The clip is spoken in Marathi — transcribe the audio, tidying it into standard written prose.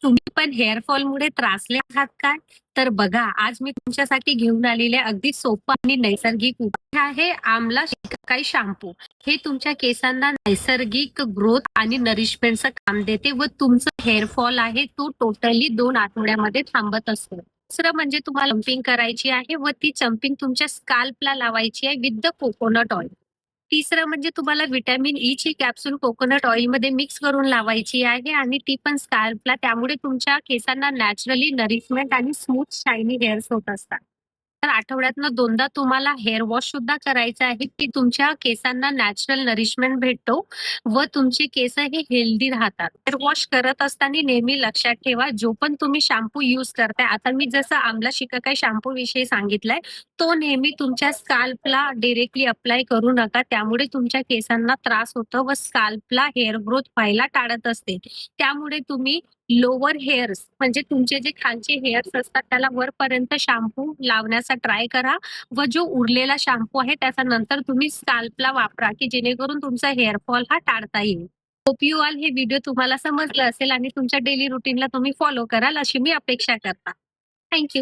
तुम्ही पण हेअर फॉलमुळे त्रासले आहात काय? तर बघा, आज मी तुमच्यासाठी घेऊन आलेले अगदी सोपं आणि नैसर्गिक उपाय आहे आमला शिकाकाई शॅम्पू. हे तुमच्या केसांना नैसर्गिक ग्रोथ आणि नरिशमेंटचं काम देते व तुमचं हेअर फॉल आहे तो टोटली 2 आठवड्यामध्ये थांबत असतो. दुसरं म्हणजे तुम्हाला चंपिंग करायची आहे व ती चंपिंग तुमच्या स्काल्पला लावायची आहे विथ द कोकोनट ऑइल. तिसरं म्हणजे तुम्हाला व्हिटॅमिन ईची कॅप्सूल कोकोनट ऑइलमध्ये मिक्स करून लावायची आहे आणि ती पण स्काल्पला. त्यामुळे तुमच्या केसांना नॅचरली नरिशमेंट आणि स्मूथ शायनी हेअर्स होत असतात. तर आठवड्यातनं 2दा तुम्हाला हेअर वॉश सुद्धा करायचं आहे, की तुमच्या केसांना नॅचरल नरिशमेंट भेटतो व तुमचे केस हे हेल्दी राहतात. हेअर वॉश करत असताना नेहमी लक्षात ठेवा, जो पण तुम्ही शॅम्पू यूज करताय, आता मी जसं आमला शिकाकाई शॅम्पू विषयी सांगितलंय, तो नेहमी तुमच्या स्काल्पला डायरेक्टली अप्लाय करू नका. त्यामुळे तुमच्या केसांना त्रास होतो व स्काल्पला हेअर ग्रोथ व्हायला टाळत असते. त्यामुळे तुम्ही लोवर हेअर्स म्हणजे तुमचे जे खालचे हेअर्स असतात त्याला वरपर्यंत शॅम्पू लावण्याचा ट्राय करा व जो उरलेला शॅम्पू आहे त्याचा नंतर तुम्ही स्काल्पला वापरा, की जेणेकरून तुमचा हेअर फॉल हा टाळता येईल. होप यू ऑल हे व्हिडिओ तुम्हाला समजलं असेल आणि तुमच्या डेली रुटीनला तुम्ही फॉलो कराल अशी मी अपेक्षा करता. थँक